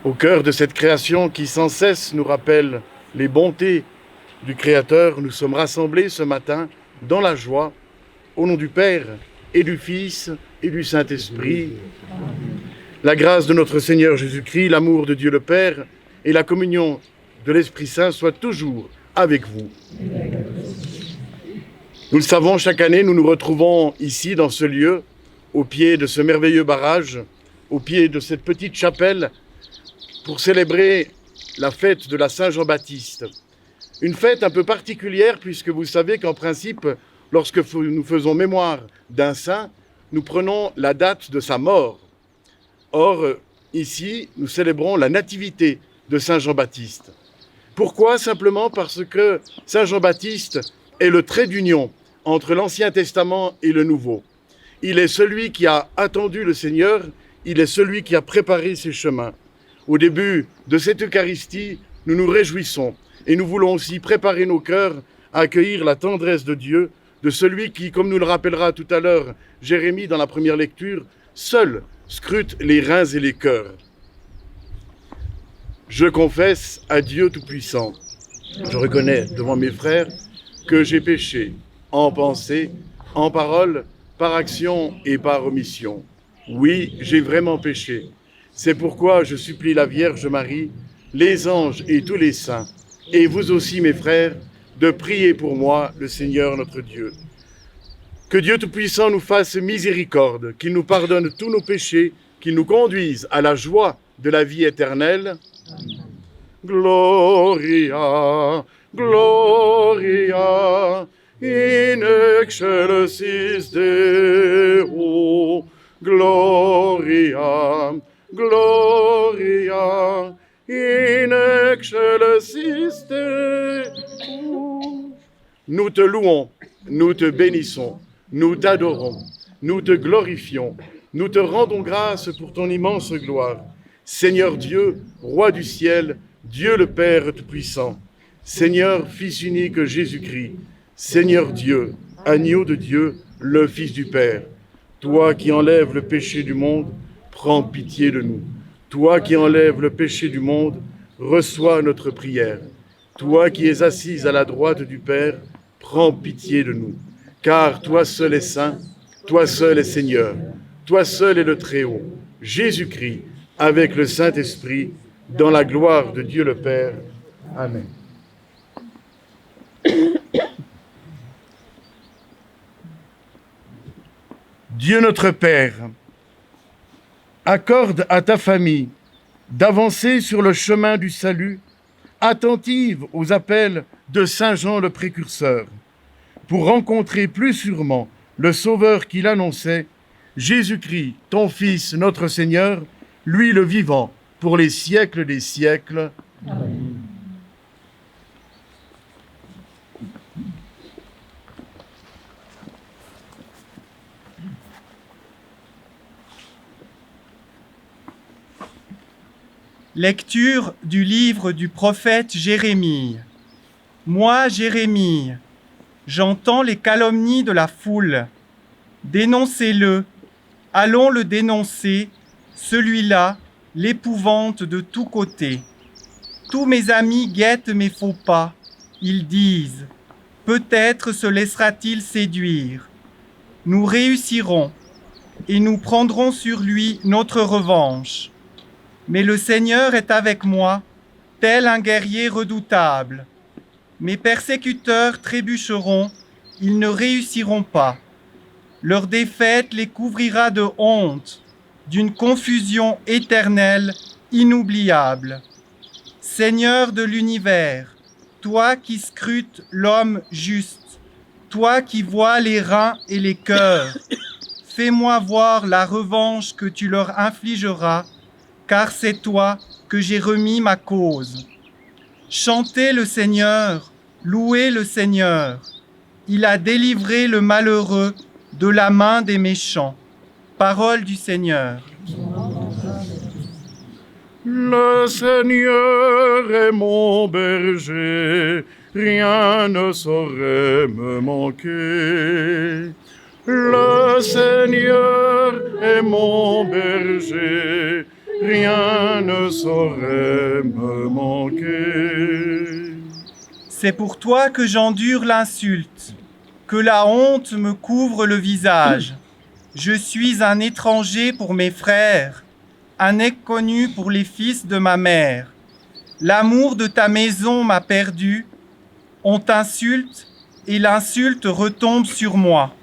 Au cœur de cette création qui sans cesse nous rappelle les bontés du Créateur, nous sommes rassemblés ce matin dans la joie, au nom du Père et du Fils et du Saint-Esprit. La grâce de notre Seigneur Jésus-Christ, l'amour de Dieu le Père et la communion de l'Esprit Saint soient toujours avec vous. Nous le savons, chaque année, nous nous retrouvons ici, dans ce lieu, au pied de ce merveilleux barrage, au pied de cette petite chapelle, pour célébrer la fête de la Saint-Jean-Baptiste. Une fête un peu particulière, puisque vous savez qu'en principe, lorsque nous faisons mémoire d'un saint, nous prenons la date de sa mort. Or, ici, nous célébrons la nativité de Saint Jean-Baptiste. Pourquoi? Simplement parce que Saint Jean-Baptiste est le trait d'union entre l'Ancien Testament et le Nouveau. Il est celui qui a attendu le Seigneur, il est celui qui a préparé ses chemins. Au début de cette Eucharistie, nous nous réjouissons et nous voulons aussi préparer nos cœurs à accueillir la tendresse de Dieu, de celui qui, comme nous le rappellera tout à l'heure Jérémie dans la première lecture, seul scrute les reins et les cœurs. Je confesse à Dieu Tout-Puissant. Je reconnais devant mes frères que j'ai péché en pensée, en parole, par action et par omission. Oui, j'ai vraiment péché. C'est pourquoi je supplie la Vierge Marie, les anges et tous les saints, et vous aussi mes frères, de prier pour moi, le Seigneur notre Dieu. Que Dieu Tout-Puissant nous fasse miséricorde, qu'il nous pardonne tous nos péchés, qu'il nous conduise à la joie de la vie éternelle. Gloria, Gloria, in excelsis Deo, Gloria, Gloria, in excelsis Deo. Nous te louons, nous te bénissons, nous t'adorons, nous te glorifions, nous te rendons grâce pour ton immense gloire. Seigneur Dieu, Roi du ciel, Dieu le Père Tout-Puissant, Seigneur Fils unique Jésus-Christ, Seigneur Dieu, agneau de Dieu, le Fils du Père, toi qui enlèves le péché du monde, prends pitié de nous. Toi qui enlèves le péché du monde, reçois notre prière. Toi qui es assise à la droite du Père, prends pitié de nous. Car toi seul es saint, toi seul es Seigneur, toi seul es le Très-Haut, Jésus-Christ, avec le Saint-Esprit, dans la gloire de Dieu le Père. Amen. Dieu notre Père, accorde à ta famille d'avancer sur le chemin du salut, attentive aux appels de Saint Jean le Précurseur, pour rencontrer plus sûrement le Sauveur qu'il annonçait, Jésus-Christ, ton Fils, notre Seigneur, lui le vivant, pour les siècles des siècles. Amen. Lecture du livre du prophète Jérémie. Moi, Jérémie, j'entends les calomnies de la foule. Dénoncez-le, allons le dénoncer, celui-là, l'épouvante de tous côtés. Tous mes amis guettent mes faux pas. Ils disent, peut-être se laissera-t-il séduire. Nous réussirons et nous prendrons sur lui notre revanche. Mais le Seigneur est avec moi, tel un guerrier redoutable. Mes persécuteurs trébucheront, ils ne réussiront pas. Leur défaite les couvrira de honte, d'une confusion éternelle, inoubliable. Seigneur de l'univers, toi qui scrutes l'homme juste, toi qui vois les reins et les cœurs, fais-moi voir la revanche que tu leur infligeras, car c'est toi que j'ai remis ma cause. Chantez le Seigneur, louez le Seigneur. Il a délivré le malheureux de la main des méchants. Parole du Seigneur. Le Seigneur est mon berger, rien ne saurait me manquer. Le Seigneur est mon berger, rien ne saurait me manquer. C'est pour toi que j'endure l'insulte, que la honte me couvre le visage. Je suis un étranger pour mes frères, un inconnu pour les fils de ma mère. L'amour de ta maison m'a perdu. On t'insulte et l'insulte retombe sur moi.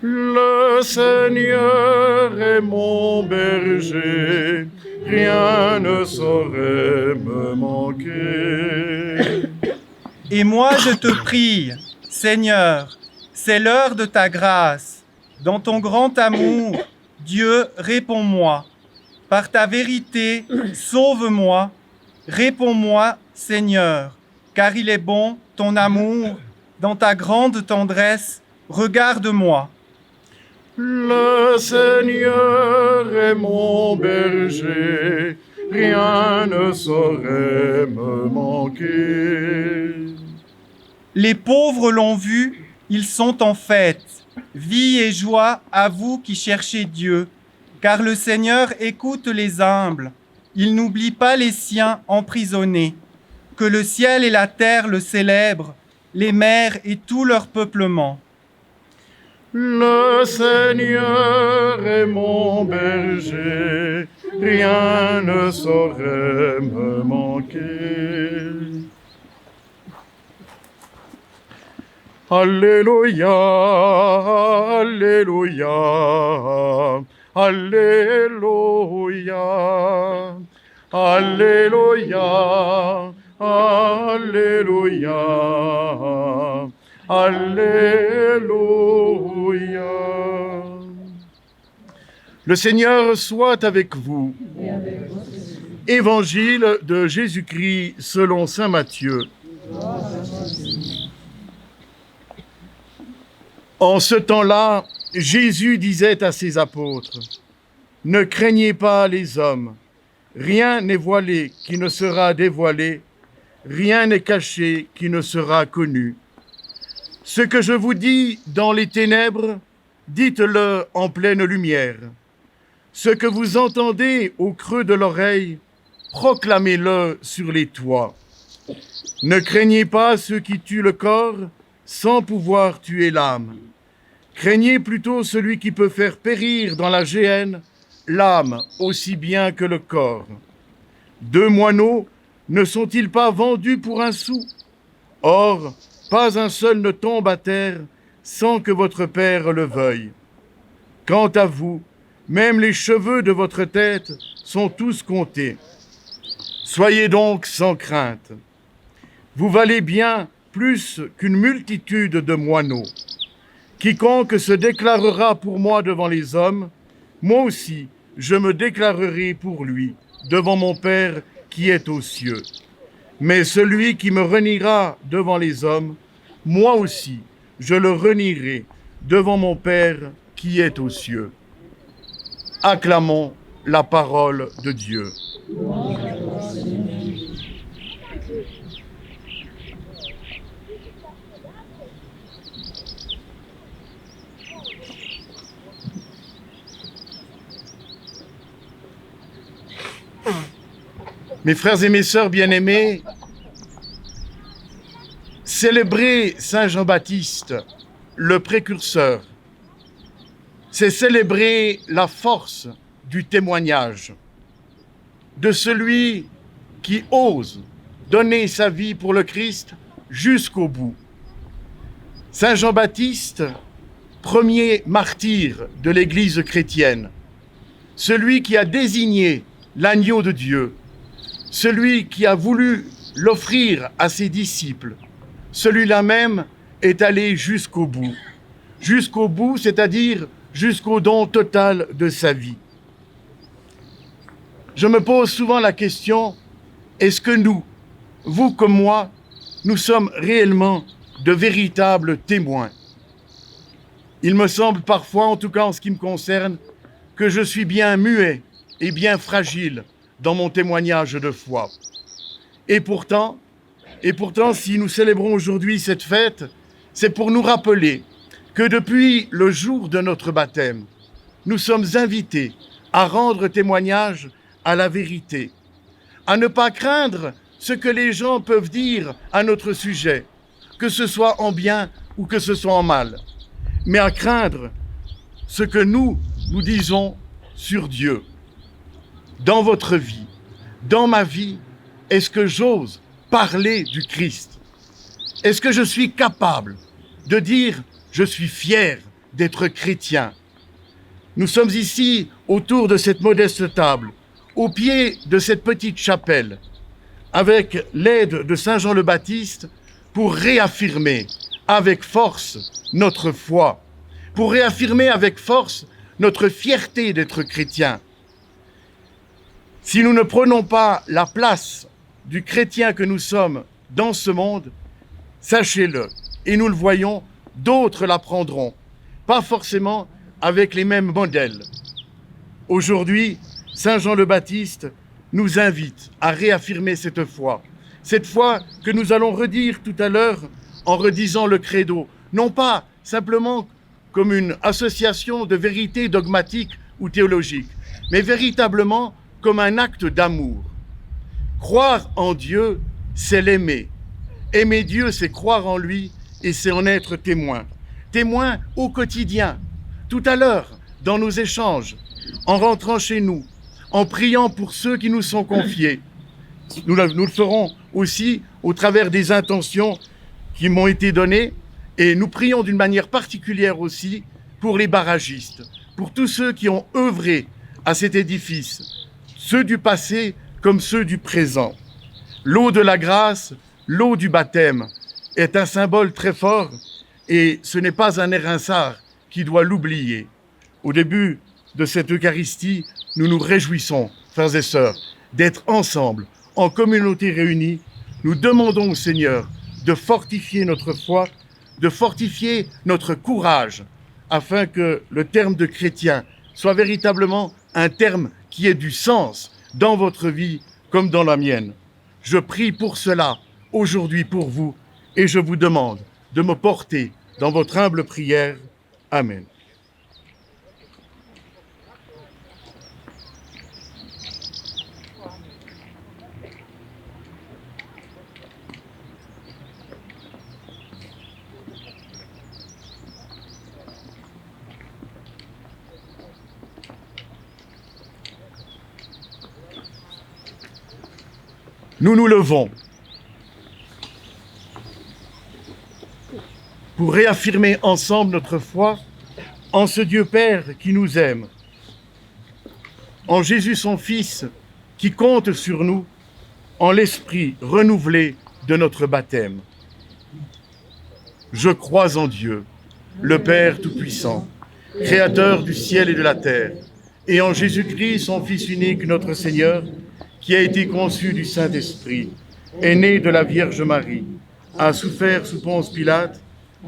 Le Seigneur est mon berger, rien ne saurait me manquer. Et moi je te prie, Seigneur, c'est l'heure de ta grâce. Dans ton grand amour, Dieu, réponds-moi. Par ta vérité, sauve-moi. Réponds-moi, Seigneur, car il est bon, ton amour. Dans ta grande tendresse, regarde-moi. Le Seigneur est mon berger, rien ne saurait me manquer. Les pauvres l'ont vu, ils sont en fête. Vie et joie à vous qui cherchez Dieu, car le Seigneur écoute les humbles. Il n'oublie pas les siens emprisonnés. Que le ciel et la terre le célèbrent, les mers et tout leur peuplement. Le Seigneur est mon berger, rien ne saurait me manquer. Alléluia, Alléluia, Alléluia, Alléluia, Alléluia, Alléluia. Le Seigneur soit avec vous. Évangile de Jésus-Christ selon saint Matthieu. En ce temps-là, Jésus disait à ses apôtres, « Ne craignez pas les hommes, rien n'est voilé qui ne sera dévoilé, rien n'est caché qui ne sera connu. Ce que je vous dis dans les ténèbres, dites-le en pleine lumière. Ce que vous entendez au creux de l'oreille, proclamez-le sur les toits. Ne craignez pas ceux qui tuent le corps sans pouvoir tuer l'âme. Craignez plutôt celui qui peut faire périr dans la géhenne l'âme aussi bien que le corps. 2 moineaux ne sont-ils pas vendus pour un sou? Or, pas un seul ne tombe à terre sans que votre Père le veuille. Quant à vous, même les cheveux de votre tête sont tous comptés. Soyez donc sans crainte. Vous valez bien plus qu'une multitude de moineaux. Quiconque se déclarera pour moi devant les hommes, moi aussi je me déclarerai pour lui devant mon Père qui est aux cieux. Mais celui qui me reniera devant les hommes, moi aussi je le renierai devant mon Père qui est aux cieux. Acclamons la parole de Dieu. Mes frères et mes sœurs bien-aimés, célébrer Saint Jean-Baptiste, le précurseur, c'est célébrer la force du témoignage, de celui qui ose donner sa vie pour le Christ jusqu'au bout. Saint Jean-Baptiste, premier martyr de l'Église chrétienne, celui qui a désigné l'agneau de Dieu, celui qui a voulu l'offrir à ses disciples, celui-là même est allé jusqu'au bout. Jusqu'au bout, c'est-à-dire jusqu'au don total de sa vie. Je me pose souvent la question, est-ce que nous, vous comme moi, nous sommes réellement de véritables témoins? Il me semble parfois, en tout cas en ce qui me concerne, que je suis bien muet et bien fragile dans mon témoignage de foi. Et pourtant, si nous célébrons aujourd'hui cette fête, c'est pour nous rappeler que depuis le jour de notre baptême, nous sommes invités à rendre témoignage à la vérité, à ne pas craindre ce que les gens peuvent dire à notre sujet, que ce soit en bien ou que ce soit en mal, mais à craindre ce que nous disons sur Dieu. Dans votre vie, dans ma vie, est-ce que j'ose parler du Christ? Est-ce que je suis capable de dire « je suis fier d'être chrétien ». Nous sommes ici autour de cette modeste table, au pied de cette petite chapelle, avec l'aide de Saint Jean le Baptiste pour réaffirmer avec force notre foi, pour réaffirmer avec force notre fierté d'être chrétien. Si nous ne prenons pas la place du chrétien que nous sommes dans ce monde, sachez-le, et nous le voyons, d'autres la prendront, pas forcément avec les mêmes modèles. Aujourd'hui, Saint Jean le Baptiste nous invite à réaffirmer cette foi que nous allons redire tout à l'heure en redisant le credo, non pas simplement comme une association de vérités dogmatiques ou théologiques, mais véritablement comme un acte d'amour. Croire en Dieu, c'est l'aimer. Aimer Dieu, c'est croire en lui et c'est en être témoin. Témoin au quotidien, tout à l'heure, dans nos échanges, en rentrant chez nous, en priant pour ceux qui nous sont confiés. Nous le ferons aussi au travers des intentions qui m'ont été données et nous prions d'une manière particulière aussi pour les barragistes, pour tous ceux qui ont œuvré à cet édifice, ceux du passé comme ceux du présent. L'eau de la grâce, l'eau du baptême est un symbole très fort et ce n'est pas un Erinsard qui doit l'oublier. Au début de cette Eucharistie, nous nous réjouissons, frères et sœurs, d'être ensemble, en communauté réunie. Nous demandons au Seigneur de fortifier notre foi, de fortifier notre courage, afin que le terme de chrétien soit véritablement un terme qui ait du sens dans votre vie comme dans la mienne. Je prie pour cela aujourd'hui pour vous et je vous demande de me porter dans votre humble prière. Amen. Nous nous levons pour réaffirmer ensemble notre foi en ce Dieu Père qui nous aime, en Jésus son Fils qui compte sur nous, en l'Esprit renouvelé de notre baptême. Je crois en Dieu, le Père Tout-Puissant, Créateur du ciel et de la terre, et en Jésus-Christ, son Fils unique, notre Seigneur, qui a été conçu du Saint-Esprit, est né de la Vierge Marie, a souffert sous Ponce Pilate,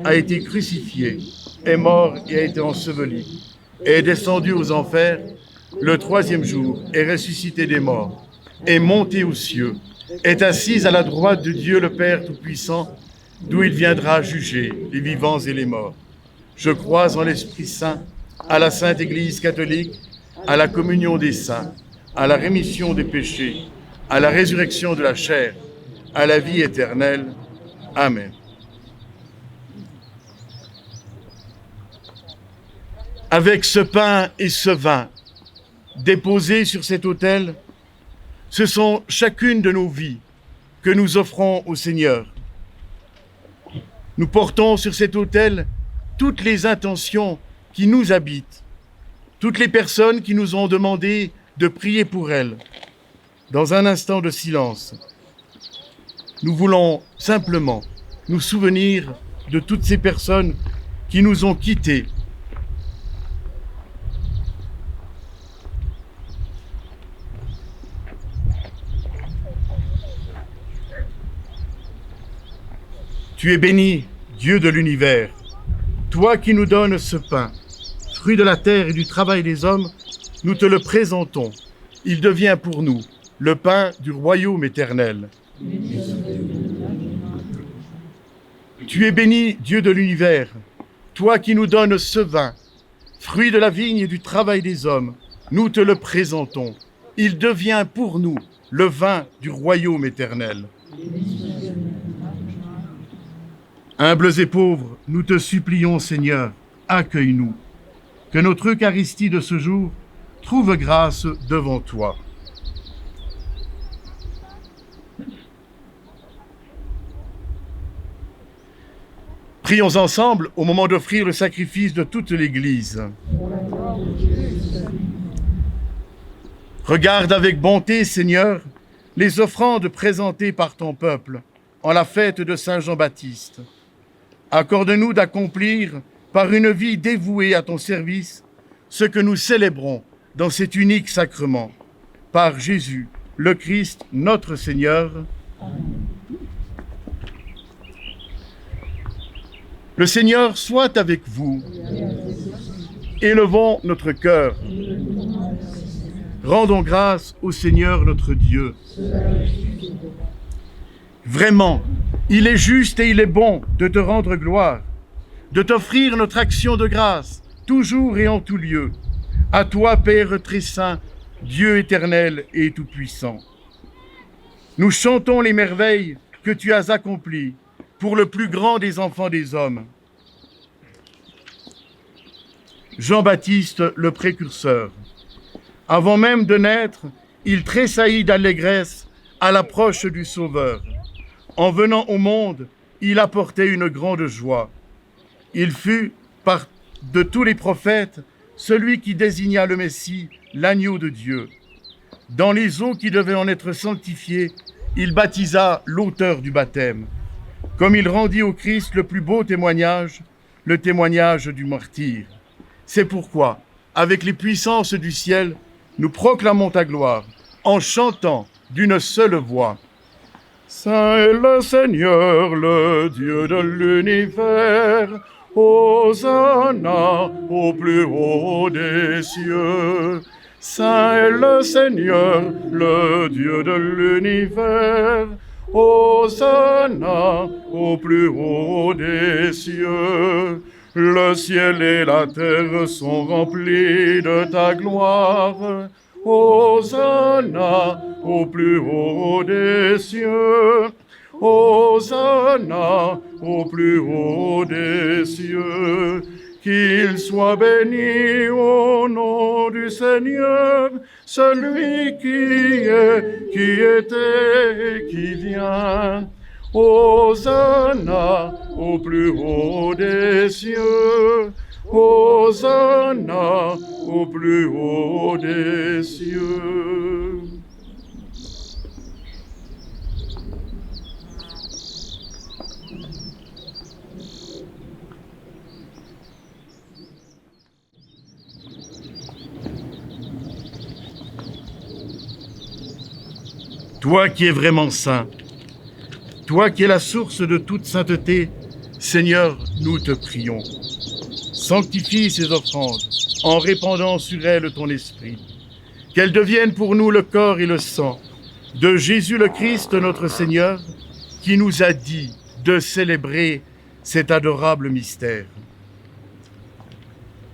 a été crucifié, est mort et a été enseveli, est descendu aux enfers, le troisième jour est ressuscité des morts, est monté aux cieux, est assis à la droite de Dieu le Père Tout-Puissant, d'où il viendra juger les vivants et les morts. Je crois en l'Esprit Saint, à la Sainte Église catholique, à la communion des saints, à la rémission des péchés, à la résurrection de la chair, à la vie éternelle. Amen. Avec ce pain et ce vin déposés sur cet autel, ce sont chacune de nos vies que nous offrons au Seigneur. Nous portons sur cet autel toutes les intentions qui nous habitent, toutes les personnes qui nous ont demandé de prier pour elles. Dans un instant de silence, nous voulons simplement nous souvenir de toutes ces personnes qui nous ont quittés. Tu es béni, Dieu de l'univers, toi qui nous donnes ce pain, fruit de la terre et du travail des hommes, nous te le présentons. Il devient pour nous le pain du royaume éternel. Tu es béni, Dieu de l'univers, toi qui nous donnes ce vin, fruit de la vigne et du travail des hommes, nous te le présentons. il devient pour nous le vin du royaume éternel. Humbles et pauvres, nous te supplions, Seigneur, accueille-nous. Que notre Eucharistie de ce jour trouve grâce devant toi. Prions ensemble au moment d'offrir le sacrifice de toute l'Église. Regarde avec bonté, Seigneur, les offrandes présentées par ton peuple en la fête de Saint Jean-Baptiste. Accorde-nous d'accomplir, par une vie dévouée à ton service, ce que nous célébrons dans cet unique sacrement. Par Jésus, le Christ, notre Seigneur. Le Seigneur soit avec vous. Élevons notre cœur. Rendons grâce au Seigneur notre Dieu. Vraiment, il est juste et il est bon de te rendre gloire, de t'offrir notre action de grâce, toujours et en tout lieu. À toi, Père très saint, Dieu éternel et tout-puissant. Nous chantons les merveilles que tu as accomplies pour le plus grand des enfants des hommes. Jean-Baptiste, le précurseur. Avant même de naître, il tressaillit d'allégresse à l'approche du Sauveur. En venant au monde, il apportait une grande joie. Il fut, par de tous les prophètes, celui qui désigna le Messie, l'agneau de Dieu. Dans les eaux qui devaient en être sanctifiées, il baptisa l'auteur du baptême. Comme il rendit au Christ le plus beau témoignage, le témoignage du martyr. C'est pourquoi, avec les puissances du ciel, nous proclamons ta gloire, en chantant d'une seule voix. Saint est le Seigneur, le Dieu de l'univers, Hosanna au plus haut des cieux. Saint est le Seigneur, le Dieu de l'univers, Hosanna au plus haut des cieux. Le ciel et la terre sont remplis de ta gloire. Hosanna au plus haut des cieux. Hosanna au plus haut des cieux. Qu'il soit béni au nom du Seigneur, celui qui est, qui était et qui vient. Hosanna au plus haut des cieux. Hosanna au plus haut des cieux. Toi qui es vraiment saint, toi qui es la source de toute sainteté, Seigneur, nous te prions. Sanctifie ces offrandes en répandant sur elles ton esprit. Qu'elles deviennent pour nous le corps et le sang de Jésus le Christ, notre Seigneur, qui nous a dit de célébrer cet adorable mystère.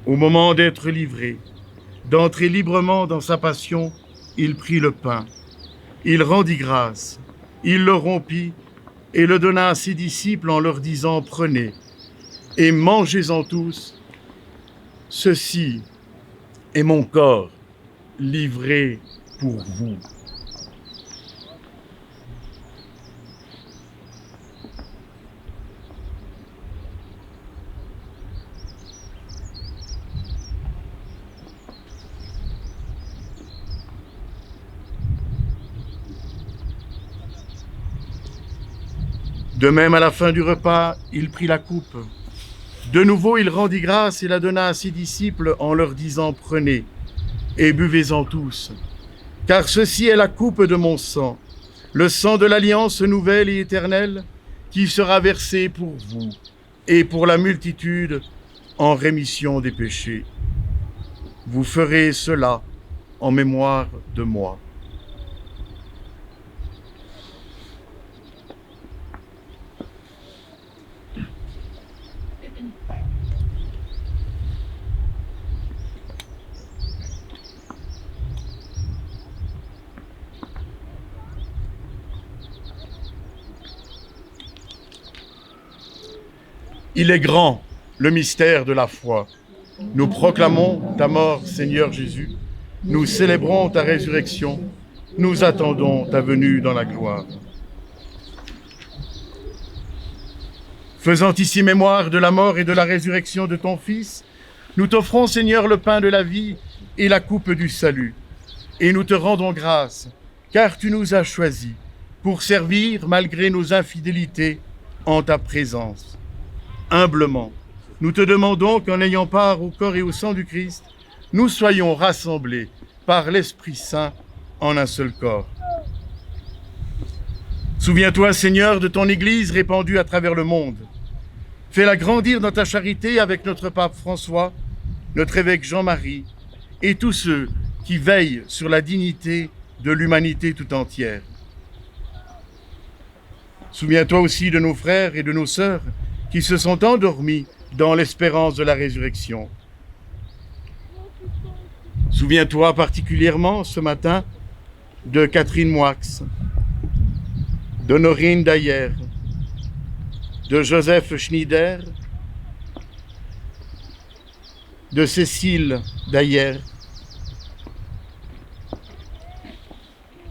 Au moment d'être livré, d'entrer librement dans sa passion, il prit le pain. Il rendit grâce, il le rompit et le donna à ses disciples en leur disant « Prenez et mangez-en tous, ceci est mon corps livré pour vous. » De même, à la fin du repas, il prit la coupe. De nouveau, il rendit grâce et la donna à ses disciples en leur disant « Prenez et buvez-en tous, car ceci est la coupe de mon sang, le sang de l'alliance nouvelle et éternelle, qui sera versé pour vous et pour la multitude en rémission des péchés. Vous ferez cela en mémoire de moi. » Il est grand, le mystère de la foi. Nous proclamons ta mort, Seigneur Jésus. Nous célébrons ta résurrection. Nous attendons ta venue dans la gloire. Faisant ici mémoire de la mort et de la résurrection de ton Fils, nous t'offrons, Seigneur, le pain de la vie et la coupe du salut. Et nous te rendons grâce, car tu nous as choisis pour servir malgré nos infidélités en ta présence. Humblement, nous te demandons qu'en ayant part au corps et au sang du Christ, nous soyons rassemblés par l'Esprit Saint en un seul corps. Souviens-toi, Seigneur, de ton Église répandue à travers le monde. Fais-la grandir dans ta charité avec notre pape François, notre évêque Jean-Marie et tous ceux qui veillent sur la dignité de l'humanité tout entière. Souviens-toi aussi de nos frères et de nos sœurs qui se sont endormis dans l'espérance de la résurrection. Souviens-toi particulièrement ce matin de Catherine Moix, d'Honorine Dayer, de Joseph Schneider, de Cécile Dayer,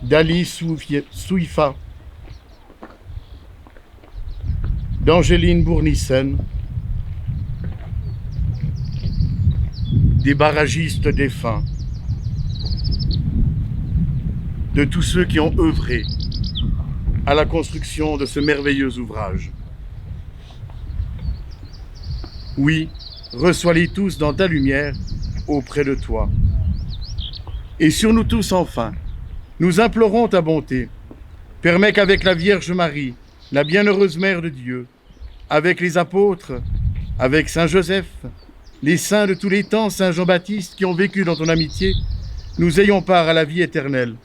d'Ali Souifa, d'Angéline Bournissen, des barragistes défunts, de tous ceux qui ont œuvré à la construction de ce merveilleux ouvrage. Oui, reçois-les tous dans ta lumière auprès de toi. Et sur nous tous enfin, nous implorons ta bonté. Permets qu'avec la Vierge Marie, la bienheureuse Mère de Dieu, avec les apôtres, avec Saint Joseph, les saints de tous les temps, Saint Jean-Baptiste, qui ont vécu dans ton amitié, nous ayons part à la vie éternelle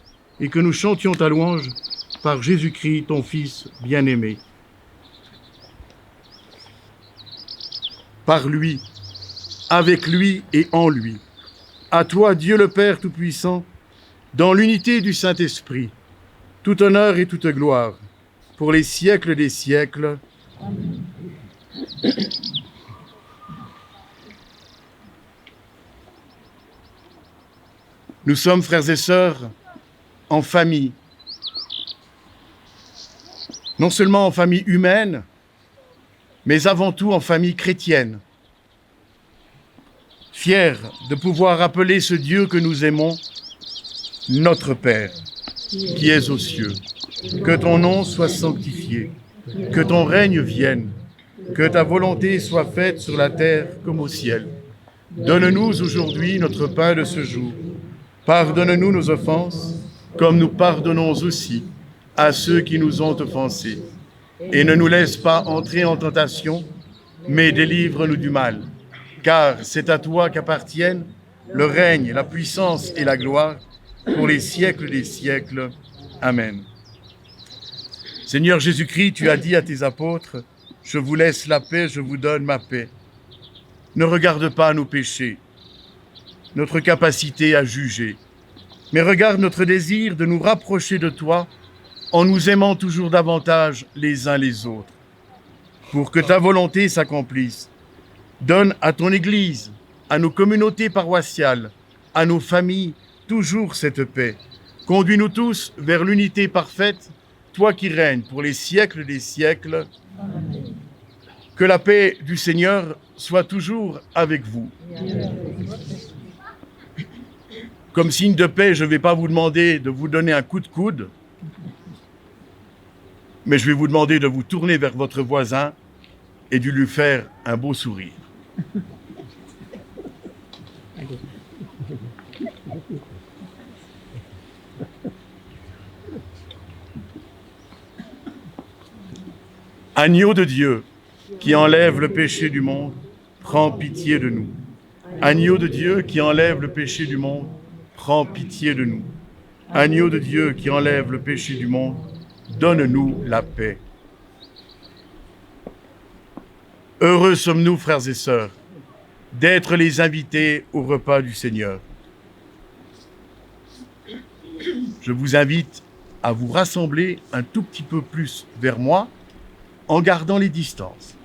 et que nous chantions ta louange par Jésus-Christ, ton Fils bien-aimé. Par lui, avec lui et en lui, à toi, Dieu le Père Tout-Puissant, dans l'unité du Saint-Esprit, tout honneur et toute gloire, pour les siècles des siècles. Amen. Nous sommes, frères et sœurs, en famille. Non seulement en famille humaine, mais avant tout en famille chrétienne. Fiers de pouvoir appeler ce Dieu que nous aimons, notre Père, qui es aux cieux. Que ton nom soit sanctifié, que ton règne vienne, que ta volonté soit faite sur la terre comme au ciel. Donne-nous aujourd'hui notre pain de ce jour. Pardonne-nous nos offenses, comme nous pardonnons aussi à ceux qui nous ont offensés. Et ne nous laisse pas entrer en tentation, mais délivre-nous du mal. Car c'est à toi qu'appartiennent le règne, la puissance et la gloire pour les siècles des siècles. Amen. Seigneur Jésus-Christ, tu as dit à tes apôtres, « Je vous laisse la paix, je vous donne ma paix. » Ne regarde pas nos péchés, notre capacité à juger, mais regarde notre désir de nous rapprocher de toi en nous aimant toujours davantage les uns les autres. Pour que ta volonté s'accomplisse, donne à ton Église, à nos communautés paroissiales, à nos familles, toujours cette paix. Conduis-nous tous vers l'unité parfaite, toi qui règnes pour les siècles des siècles. Amen. Que la paix du Seigneur soit toujours avec vous. Amen. Comme signe de paix, je ne vais pas vous demander de vous donner un coup de coude, mais je vais vous demander de vous tourner vers votre voisin et de lui faire un beau sourire. Agneau de Dieu, qui enlève le péché du monde, prends pitié de nous. Agneau de Dieu, qui enlève le péché du monde, prends pitié de nous. Agneau de Dieu, qui enlève le péché du monde, donne-nous la paix. Heureux sommes-nous, frères et sœurs, d'être les invités au repas du Seigneur. Je vous invite à vous rassembler un tout petit peu plus vers moi, en gardant les distances.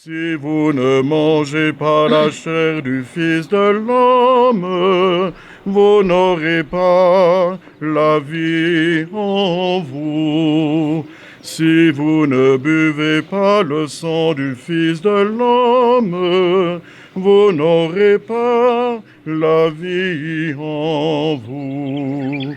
Si vous ne mangez pas la chair du Fils de l'homme, vous n'aurez pas la vie en vous. Si vous ne buvez pas le sang du Fils de l'homme, vous n'aurez pas la vie en vous.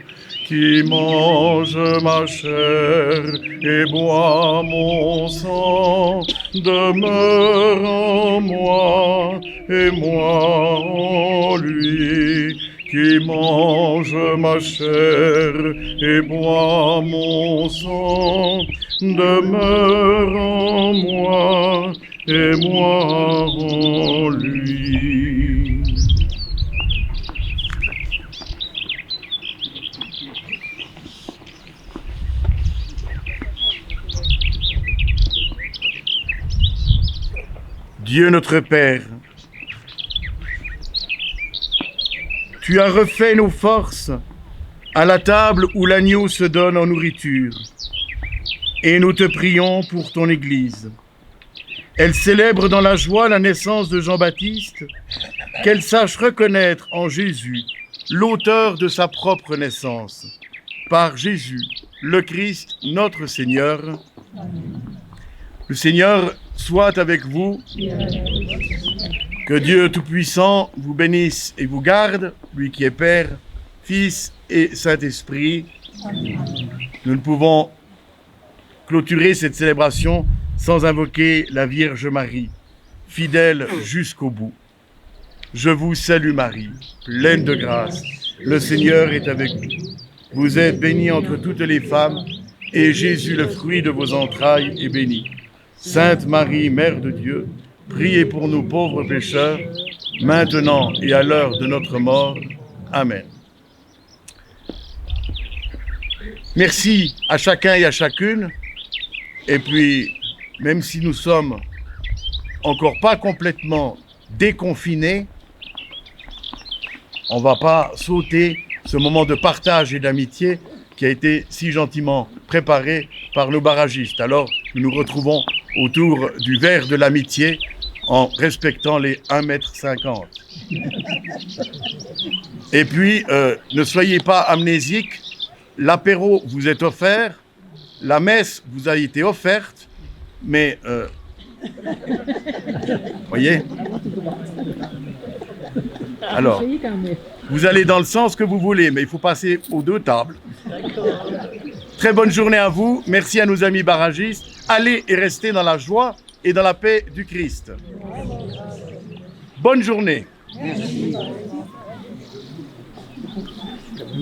Qui mange ma chair et boit mon sang demeure en moi et moi en lui. Qui mange ma chair et boit mon sang demeure en moi et moi en lui. Dieu notre Père, tu as refait nos forces à la table où l'agneau se donne en nourriture. Et nous te prions pour ton Église. Elle célèbre dans la joie la naissance de Jean-Baptiste, qu'elle sache reconnaître en Jésus l'auteur de sa propre naissance. Par Jésus, le Christ, notre Seigneur. Le Seigneur soit avec vous. Que Dieu Tout-Puissant vous bénisse et vous garde, lui qui est Père, Fils et Saint-Esprit. Nous ne pouvons clôturer cette célébration sans invoquer la Vierge Marie, fidèle jusqu'au bout. Je vous salue Marie, pleine de grâce, le Seigneur est avec vous. Vous êtes bénie entre toutes les femmes, et Jésus, le fruit de vos entrailles, est béni. Sainte Marie, Mère de Dieu, priez pour nous pauvres pécheurs, maintenant et à l'heure de notre mort. Amen. Merci à chacun et à chacune. Et puis, même si nous sommes encore pas complètement déconfinés, on ne va pas sauter ce moment de partage et d'amitié qui a été si gentiment préparé par nos barragistes. Alors, nous nous retrouvons autour du verre de l'amitié en respectant les 1,50 m. Et puis, ne soyez pas amnésiques, l'apéro vous est offert, la messe vous a été offerte, mais, voyez, alors, vous allez dans le sens que vous voulez, mais il faut passer aux deux tables. Très bonne journée à vous, merci à nos amis barragistes, allez et restez dans la joie et dans la paix du Christ. Bonne journée. Merci.